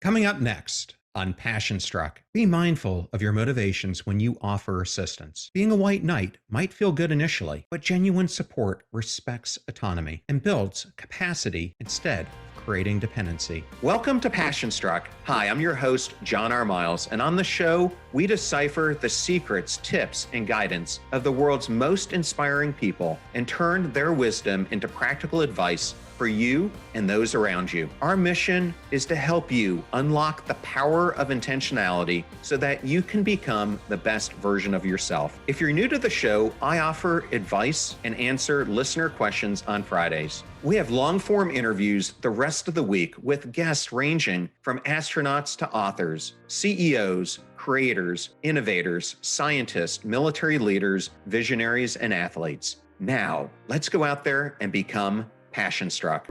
Coming up next on Passion Struck, be mindful of your motivations when you offer assistance. Being a white knight might feel good initially, but genuine support respects autonomy and builds capacity instead of creating dependency. Welcome to Passion Struck. Hi, I'm your host, John R. Miles, and on the show, we decipher the secrets, tips, and guidance of the world's most inspiring people and turn their wisdom into practical advice for you and those around you. Our mission is to help you unlock the power of intentionality so that you can become the best version of yourself. If you're new to the show, I offer advice and answer listener questions on Fridays. We have long-form interviews the rest of the week with guests ranging from astronauts to authors, CEOs, creators, innovators, scientists, military leaders, visionaries, and athletes. Now, let's go out there and become Passion Struck.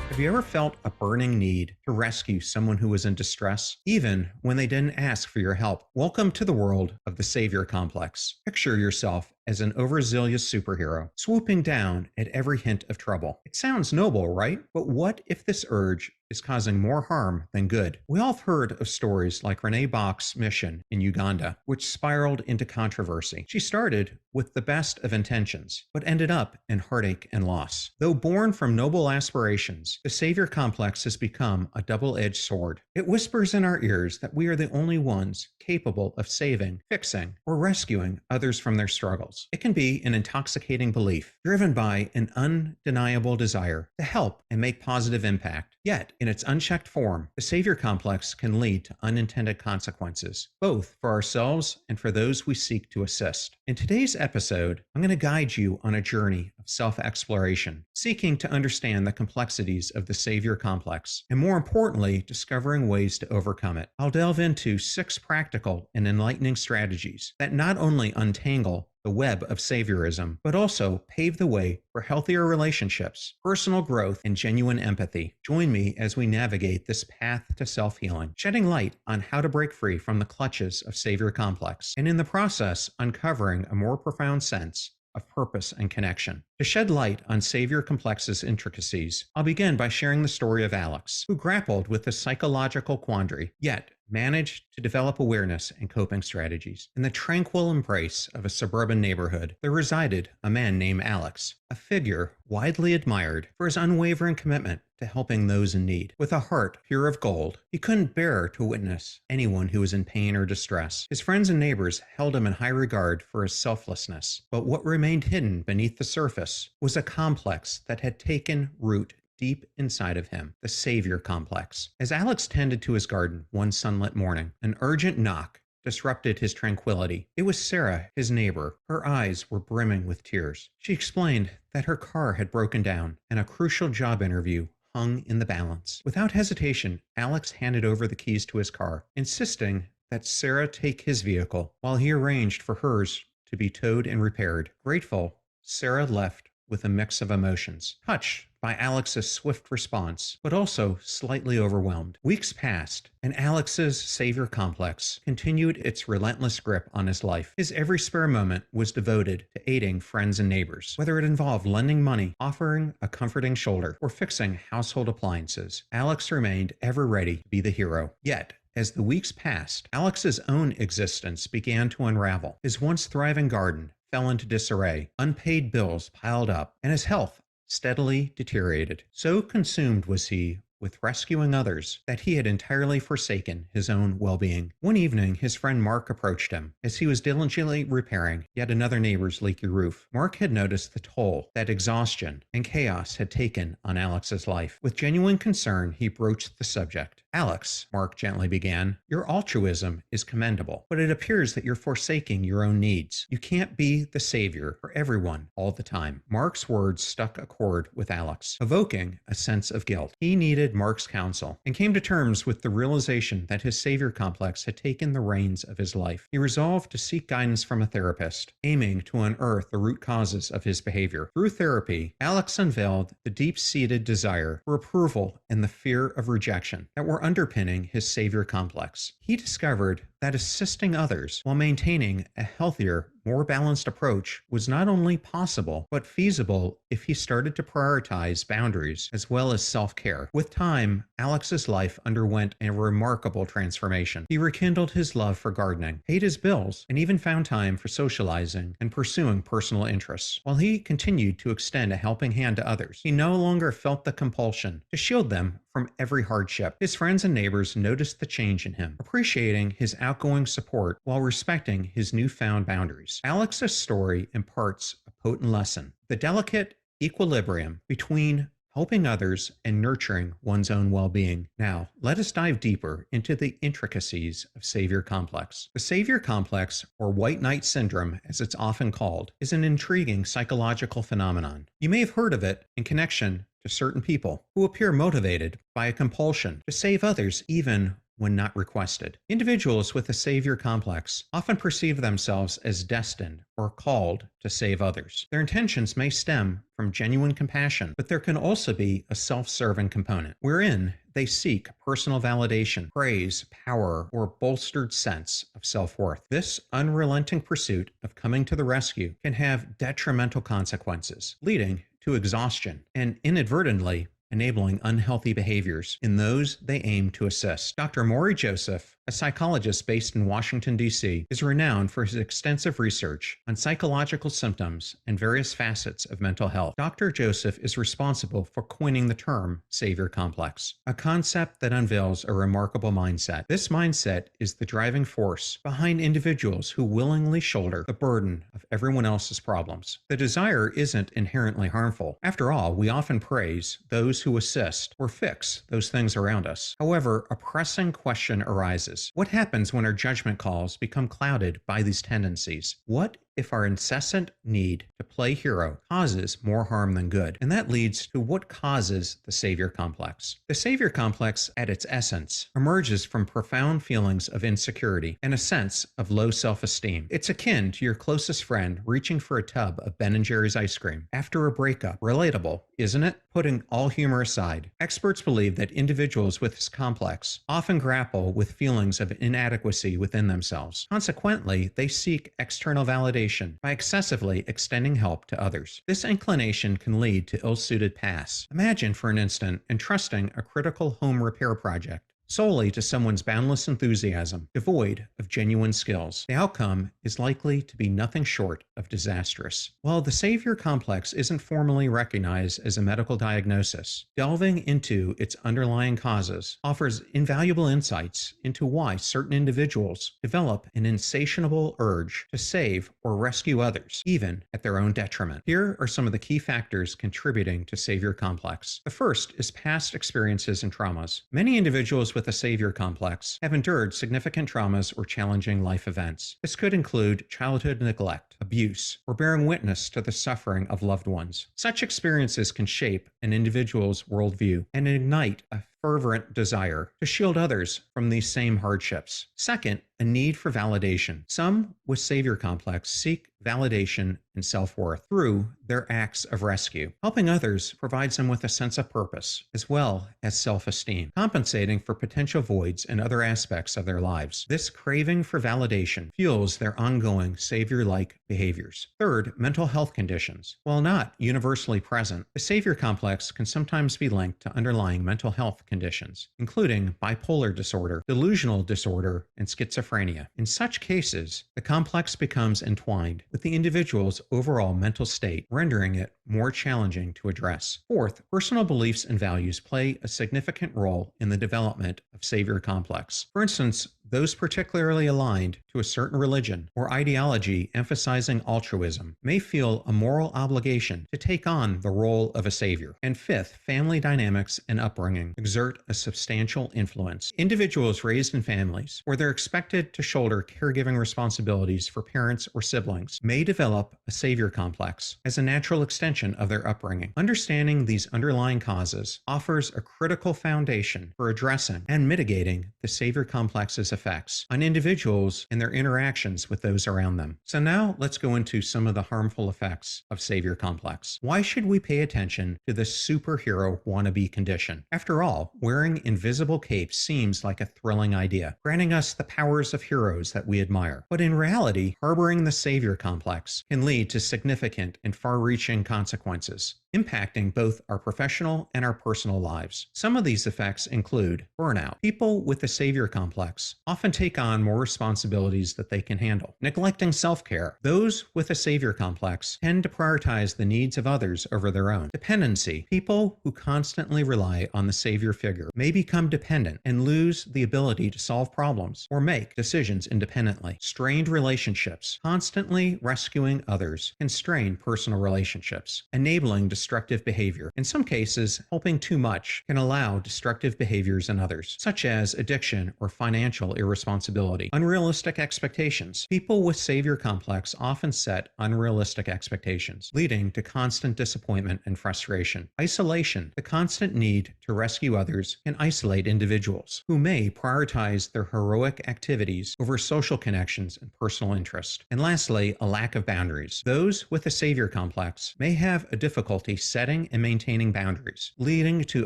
Have you ever felt a burning need to rescue someone who was in distress, even when they didn't ask for your help? Welcome to the world of the savior complex. Picture yourself as an overzealous superhero, swooping down at every hint of trouble. It sounds noble, right? But what if this urge is causing more harm than good? We all have heard of stories like Renee Bach's mission in Uganda, which spiraled into controversy. She started with the best of intentions, but ended up in heartache and loss. Though born from noble aspirations, the savior complex has become a double-edged sword. It whispers in our ears that we are the only ones capable of saving, fixing, or rescuing others from their struggles. It can be an intoxicating belief, driven by an undeniable desire to help and make positive impact. Yet, in its unchecked form, the savior complex can lead to unintended consequences, both for ourselves and for those we seek to assist. In today's episode, I'm going to guide you on a journey of self-exploration, seeking to understand the complexities of the savior complex, and more importantly, discovering ways to overcome it. I'll delve into 6 practical and enlightening strategies that not only untangle the web of saviorism, but also pave the way for healthier relationships, personal growth, and genuine empathy. Join me as we navigate this path to self-healing, shedding light on how to break free from the clutches of savior complex, and in the process, uncovering a more profound sense of purpose and connection. To shed light on savior complex's intricacies, I'll begin by sharing the story of Alex, who grappled with a psychological quandary, yet managed to develop awareness and coping strategies. In the tranquil embrace of a suburban neighborhood, there resided a man named Alex, a figure widely admired for his unwavering commitment to helping those in need. With a heart pure of gold, he couldn't bear to witness anyone who was in pain or distress. His friends and neighbors held him in high regard for his selflessness, but what remained hidden beneath the surface was a complex that had taken root deep inside of him, the savior complex. As Alex tended to his garden one sunlit morning, an urgent knock disrupted his tranquility. It was Sarah, his neighbor. Her eyes were brimming with tears. She explained that her car had broken down and a crucial job interview hung in the balance. Without hesitation, Alex handed over the keys to his car, insisting that Sarah take his vehicle while he arranged for hers to be towed and repaired. Grateful, Sarah left with a mix of emotions, touched by Alex's swift response, but also slightly overwhelmed. Weeks passed, and Alex's savior complex continued its relentless grip on his life. His every spare moment was devoted to aiding friends and neighbors, whether it involved lending money, offering a comforting shoulder, or fixing household appliances. Alex remained ever ready to be the hero. Yet, as the weeks passed, Alex's own existence began to unravel. His once thriving garden fell into disarray, unpaid bills piled up, and his health steadily deteriorated. So consumed was he with rescuing others that he had entirely forsaken his own well-being. One evening, his friend Mark approached him as he was diligently repairing yet another neighbor's leaky roof. Mark had noticed the toll that exhaustion and chaos had taken on Alex's life. With genuine concern, he broached the subject. "Alex," Mark gently began, "your altruism is commendable, but it appears that you're forsaking your own needs. You can't be the savior for everyone all the time." Mark's words struck a chord with Alex, evoking a sense of guilt. He needed Mark's counsel and came to terms with the realization that his savior complex had taken the reins of his life. He resolved to seek guidance from a therapist, aiming to unearth the root causes of his behavior. Through therapy, Alex unveiled the deep-seated desire for approval and the fear of rejection that were underpinning his savior complex. He discovered that assisting others while maintaining a healthier, more balanced approach was not only possible, but feasible if he started to prioritize boundaries as well as self-care. With time, Alex's life underwent a remarkable transformation. He rekindled his love for gardening, paid his bills, and even found time for socializing and pursuing personal interests. While he continued to extend a helping hand to others, he no longer felt the compulsion to shield them from every hardship. His friends and neighbors noticed the change in him, appreciating his outgoing support while respecting his newfound boundaries. Alex's story imparts a potent lesson: the delicate equilibrium between helping others and nurturing one's own well-being. Now, let us dive deeper into the intricacies of savior complex. The savior complex, or white knight syndrome as it's often called, is an intriguing psychological phenomenon. You may have heard of it in connection to certain people who appear motivated by a compulsion to save others even when not requested. Individuals with a savior complex often perceive themselves as destined or called to save others. Their intentions may stem from genuine compassion, but there can also be a self-serving component, wherein they seek personal validation, praise, power, or a bolstered sense of self-worth. This unrelenting pursuit of coming to the rescue can have detrimental consequences, leading to exhaustion and inadvertently enabling unhealthy behaviors in those they aim to assist. Dr. Maury Joseph, a psychologist based in Washington, D.C., is renowned for his extensive research on psychological symptoms and various facets of mental health. Dr. Joseph is responsible for coining the term savior complex, a concept that unveils a remarkable mindset. This mindset is the driving force behind individuals who willingly shoulder the burden of everyone else's problems. The desire isn't inherently harmful. After all, we often praise those who assist or fix those things around us. However, a pressing question arises. What happens when our judgment calls become clouded by these tendencies? What if our incessant need to play hero causes more harm than good? And that leads to what causes the savior complex. The savior complex, at its essence, emerges from profound feelings of insecurity and a sense of low self-esteem. It's akin to your closest friend reaching for a tub of Ben & Jerry's ice cream after a breakup. Relatable, isn't it? Putting all humor aside, experts believe that individuals with this complex often grapple with feelings of inadequacy within themselves. Consequently, they seek external validation by excessively extending help to others. This inclination can lead to ill-suited paths. Imagine for an instant entrusting a critical home repair project solely to someone's boundless enthusiasm, devoid of genuine skills. The outcome is likely to be nothing short of disastrous. While the savior complex isn't formally recognized as a medical diagnosis, delving into its underlying causes offers invaluable insights into why certain individuals develop an insatiable urge to save or rescue others, even at their own detriment. Here are some of the key factors contributing to savior complex. The first is past experiences and traumas. Many individuals with a savior complex have endured significant traumas or challenging life events. This could include childhood neglect, abuse, or bearing witness to the suffering of loved ones. Such experiences can shape an individual's worldview and ignite a fervent desire to shield others from these same hardships. Second, a need for validation. Some with savior complex seek validation and self-worth through their acts of rescue. Helping others provides them with a sense of purpose as well as self-esteem, compensating for potential voids in other aspects of their lives. This craving for validation fuels their ongoing savior-like behaviors. Third, mental health conditions. While not universally present, the savior complex can sometimes be linked to underlying mental health conditions, including bipolar disorder, delusional disorder, and schizophrenia. In such cases, the complex becomes entwined with the individual's overall mental state, rendering it more challenging to address. Fourth, personal beliefs and values play a significant role in the development of savior complex. For instance, those particularly aligned to a certain religion or ideology emphasizing altruism may feel a moral obligation to take on the role of a savior. And fifth, family dynamics and upbringing exert a substantial influence. Individuals raised in families where they're expected to shoulder caregiving responsibilities for parents or siblings may develop a savior complex as a natural extension of their upbringing. Understanding these underlying causes offers a critical foundation for addressing and mitigating the savior complex's effects effects on individuals and their interactions with those around them. So now let's go into some of the harmful effects of savior complex. Why should we pay attention to this superhero wannabe condition? After all, wearing invisible capes seems like a thrilling idea, granting us the powers of heroes that we admire. But in reality, harboring the savior complex can lead to significant and far-reaching consequences, impacting both our professional and our personal lives. Some of these effects include burnout. People with the savior complex often take on more responsibilities that they can handle, neglecting self-care. Those with a savior complex tend to prioritize the needs of others over their own. Dependency. People who constantly rely on the savior figure may become dependent and lose the ability to solve problems or make decisions independently. Strained relationships. Constantly rescuing others can strain personal relationships, enabling destructive behavior. In some cases, helping too much can allow destructive behaviors in others, such as addiction or financial irresponsibility. Unrealistic expectations. People with savior complex often set unrealistic expectations, leading to constant disappointment and frustration. Isolation. The constant need to rescue others can isolate individuals who may prioritize their heroic activities over social connections and personal interest. And lastly, a lack of boundaries. Those with a savior complex may have a difficulty setting and maintaining boundaries, leading to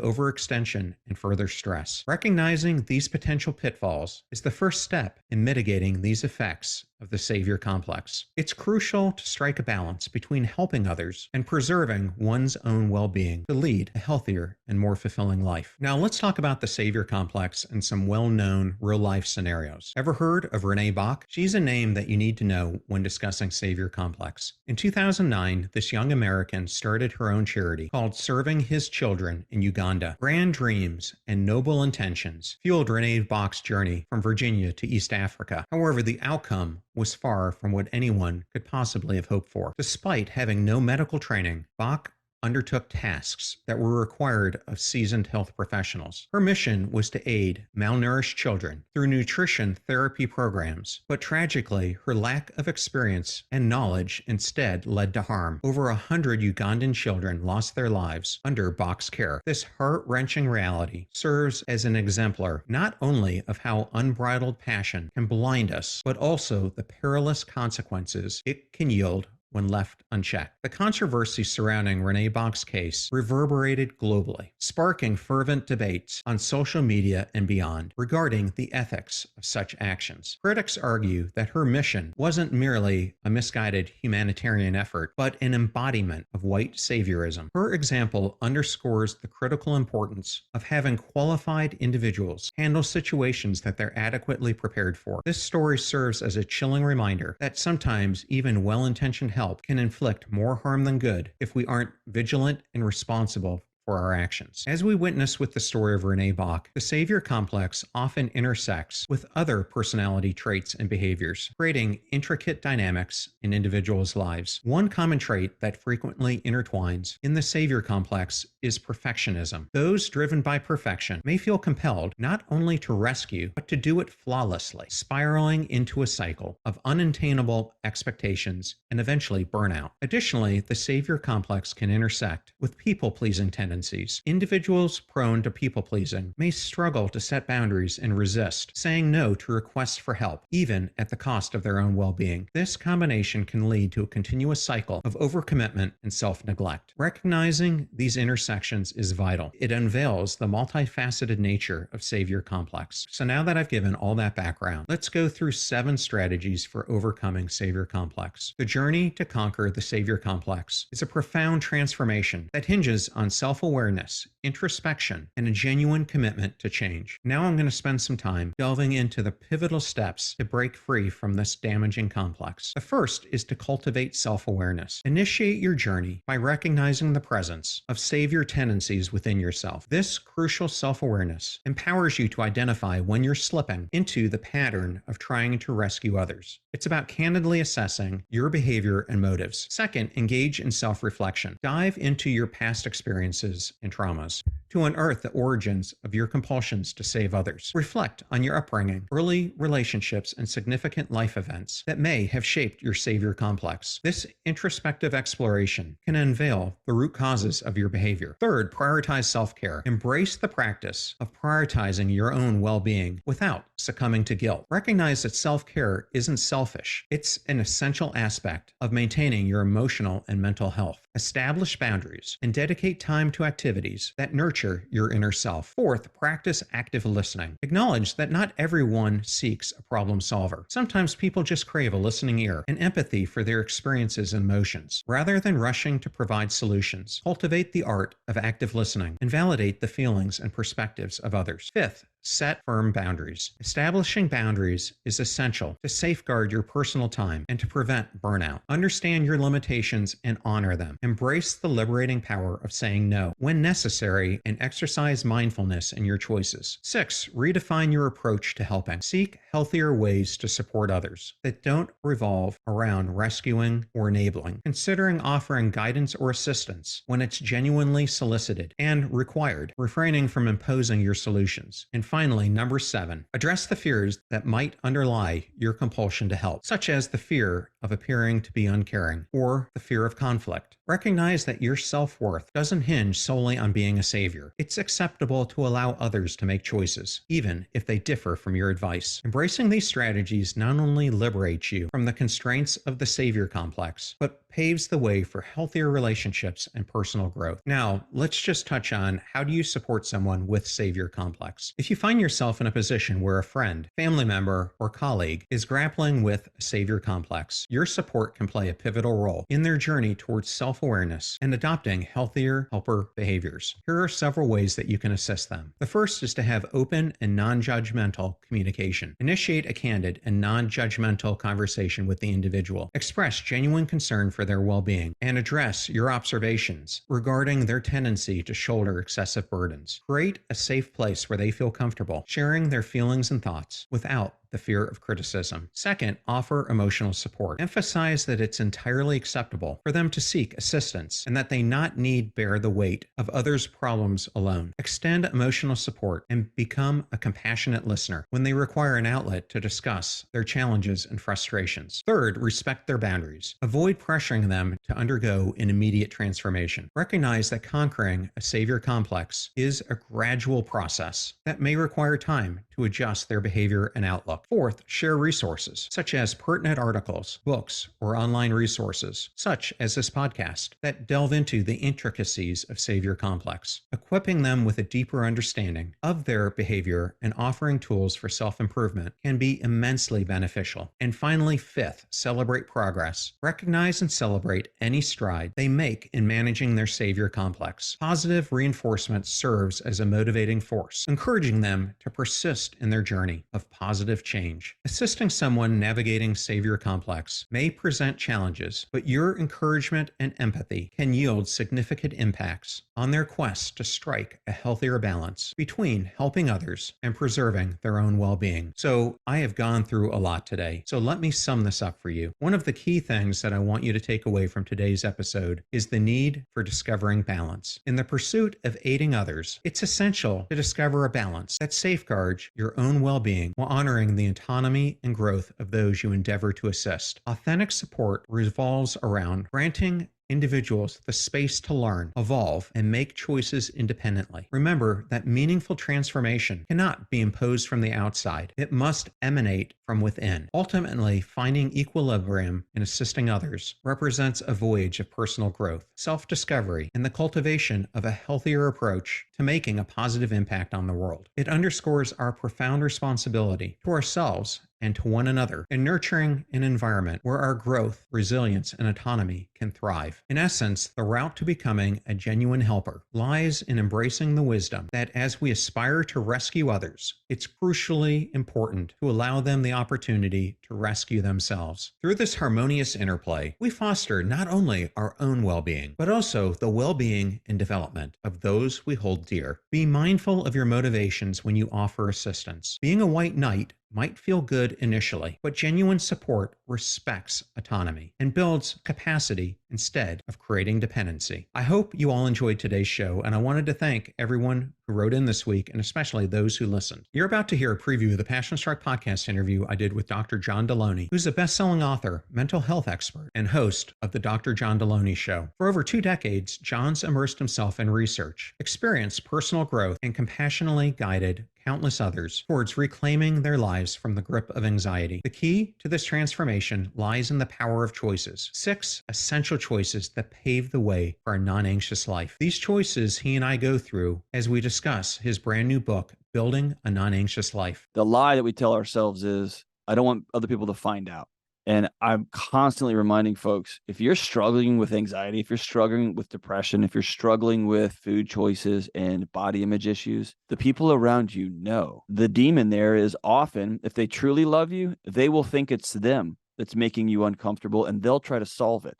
overextension and further stress. Recognizing these potential pitfalls is the first step in mitigating these effects of the savior complex. It's crucial to strike a balance between helping others and preserving one's own well-being to lead a healthier and more fulfilling life. Now let's talk about the savior complex and some well-known real-life scenarios. Ever heard of Renee Bach? She's a name that you need to know when discussing savior complex. In 2009, this young American started her own charity called Serving His Children in Uganda. Grand dreams and noble intentions fueled Renee Bach's journey from Virginia to East Africa. However, the outcome was far from what anyone could possibly have hoped for. Despite having no medical training, Bach undertook tasks that were required of seasoned health professionals. Her mission was to aid malnourished children through nutrition therapy programs, but tragically, her lack of experience and knowledge instead led to harm. Over 100 Ugandan children lost their lives under Bach's care. This heart-wrenching reality serves as an exemplar not only of how unbridled passion can blind us, but also the perilous consequences it can yield when left unchecked. The controversy surrounding Renee Bach's case reverberated globally, sparking fervent debates on social media and beyond regarding the ethics of such actions. Critics argue that her mission wasn't merely a misguided humanitarian effort, but an embodiment of white saviorism. Her example underscores the critical importance of having qualified individuals handle situations that they're adequately prepared for. This story serves as a chilling reminder that sometimes even well-intentioned help can inflict more harm than good if we aren't vigilant and responsible for our actions. As we witness with the story of Renee Bach, the savior complex often intersects with other personality traits and behaviors, creating intricate dynamics in individuals' lives. One common trait that frequently intertwines in the savior complex is perfectionism. Those driven by perfection may feel compelled not only to rescue, but to do it flawlessly, spiraling into a cycle of unattainable expectations and eventually burnout. Additionally, the savior complex can intersect with people-pleasing tendencies. Individuals prone to people-pleasing may struggle to set boundaries and resist, saying no to requests for help, even at the cost of their own well-being. This combination can lead to a continuous cycle of overcommitment and self-neglect. Recognizing these intersections is vital. It unveils the multifaceted nature of savior complex. So now that I've given all that background, let's go through 7 strategies for overcoming savior complex. The journey to conquer the savior complex is a profound transformation that hinges on self-awareness, introspection, and a genuine commitment to change. Now I'm going to spend some time delving into the pivotal steps to break free from this damaging complex. The first is to cultivate self-awareness. Initiate your journey by recognizing the presence of savior tendencies within yourself. This crucial self-awareness empowers you to identify when you're slipping into the pattern of trying to rescue others. It's about candidly assessing your behavior and motives. Second, engage in self-reflection. Dive into your past experiences and traumas. to unearth the origins of your compulsions to save others. Reflect on your upbringing, early relationships, and significant life events that may have shaped your savior complex. This introspective exploration can unveil the root causes of your behavior. Third, prioritize self-care. Embrace the practice of prioritizing your own well-being without succumbing to guilt. Recognize that self-care isn't selfish. It's an essential aspect of maintaining your emotional and mental health. Establish boundaries and dedicate time to activities that nurture your inner self. Fourth, practice active listening. Acknowledge that not everyone seeks a problem solver. Sometimes people just crave a listening ear and empathy for their experiences and emotions. Rather than rushing to provide solutions, cultivate the art of active listening and validate the feelings and perspectives of others. Fifth, set firm boundaries. Establishing boundaries is essential to safeguard your personal time and to prevent burnout. Understand your limitations and honor them. Embrace the liberating power of saying no when necessary and exercise mindfulness in your choices. 6. Redefine your approach to helping. Seek healthier ways to support others that don't revolve around rescuing or enabling, considering offering guidance or assistance when it's genuinely solicited and required, refraining from imposing your solutions. And finally, number 7, address the fears that might underlie your compulsion to help, such as the fear of appearing to be uncaring or the fear of conflict. Recognize that your self-worth doesn't hinge solely on being a savior. It's acceptable to allow others to make choices, even if they differ from your advice. Embracing these strategies not only liberates you from the constraints of the savior complex, but paves the way for healthier relationships and personal growth. Now, let's just touch on how do you support someone with savior complex. If you find yourself in a position where a friend, family member, or colleague is grappling with a savior complex, your support can play a pivotal role in their journey towards self-awareness and adopting healthier helper behaviors. Here are several ways that you can assist them. The first is to have open and non-judgmental communication. Initiate a candid and non-judgmental conversation with the individual. Express genuine concern for their well-being and address your observations regarding their tendency to shoulder excessive burdens. Create a safe place where they feel comfortable sharing their feelings and thoughts without the fear of criticism. Second, offer emotional support. Emphasize that it's entirely acceptable for them to seek assistance and that they not need bear the weight of others' problems alone. Extend emotional support and become a compassionate listener when they require an outlet to discuss their challenges and frustrations. Third, respect their boundaries. Avoid pressuring them to undergo an immediate transformation. Recognize that conquering a savior complex is a gradual process that may require time to adjust their behavior and outlook. Fourth, share resources, such as pertinent articles, books, or online resources, such as this podcast, that delve into the intricacies of savior complex. Equipping them with a deeper understanding of their behavior and offering tools for self-improvement can be immensely beneficial. And finally, fifth, celebrate progress. Recognize and celebrate any stride they make in managing their savior complex. Positive reinforcement serves as a motivating force, encouraging them to persist in their journey of positive change. Assisting someone navigating savior complex may present challenges, but your encouragement and empathy can yield significant impacts on their quest to strike a healthier balance between helping others and preserving their own well-being. So I have gone through a lot today, so let me sum this up for you. One of the key things that I want you to take away from today's episode is the need for discovering balance. In the pursuit of aiding others, it's essential to discover a balance that safeguards your own well-being while honoring the autonomy and growth of those you endeavor to assist. Authentic support revolves around granting individuals the space to learn, evolve, and make choices independently. Remember that meaningful transformation cannot be imposed from the outside. It must emanate from within. Ultimately, finding equilibrium in assisting others represents a voyage of personal growth, self-discovery, and the cultivation of a healthier approach to making a positive impact on the world. It underscores our profound responsibility to ourselves and to one another in nurturing an environment where our growth, resilience, and autonomy can thrive. In essence, the route to becoming a genuine helper lies in embracing the wisdom that as we aspire to rescue others, it's crucially important to allow them the opportunity to rescue themselves. Through this harmonious interplay, we foster not only our own well-being, but also the well-being and development of those we hold dear. Be mindful of your motivations when you offer assistance. Being a white knight might feel good initially, but genuine support respects autonomy and builds capacity instead of creating dependency. I hope you all enjoyed today's show, and I wanted to thank everyone who wrote in this week, and especially those who listened. You're about to hear a preview of the Passion Struck podcast interview I did with Dr. John Deloney, who's a best-selling author, mental health expert, and host of the Dr. John Deloney Show. For over 2 decades, John's immersed himself in research, experienced personal growth, and compassionately guided countless others towards reclaiming their lives from the grip of anxiety. The key to this transformation lies in the power of choices. 6 essential choices that pave the way for a non-anxious life. These choices he and I go through as we discuss his brand new book, Building a Non-Anxious Life. The lie that we tell ourselves is, I don't want other people to find out. And I'm constantly reminding folks, if you're struggling with anxiety, if you're struggling with depression, if you're struggling with food choices and body image issues, the people around you know. The demon there is often, if they truly love you, they will think it's them that's making you uncomfortable, and they'll try to solve it.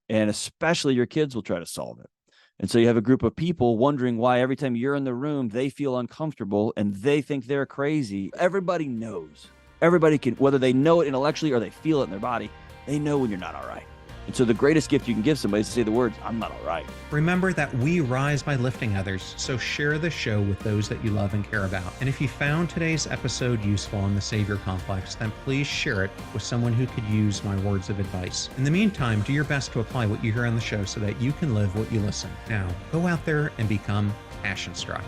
And especially your kids will try to solve it. And so you have a group of people wondering why every time you're in the room, they feel uncomfortable and they think they're crazy. Everybody knows. Everybody can, whether they know it intellectually or they feel it in their body, they know when you're not all right. And so the greatest gift you can give somebody is to say the words, I'm not all right. Remember that we rise by lifting others, so share the show with those that you love and care about. And if you found today's episode useful on the Savior Complex, then please share it with someone who could use my words of advice. In the meantime, do your best to apply what you hear on the show so that you can live what you listen. Now, go out there and become passion struck.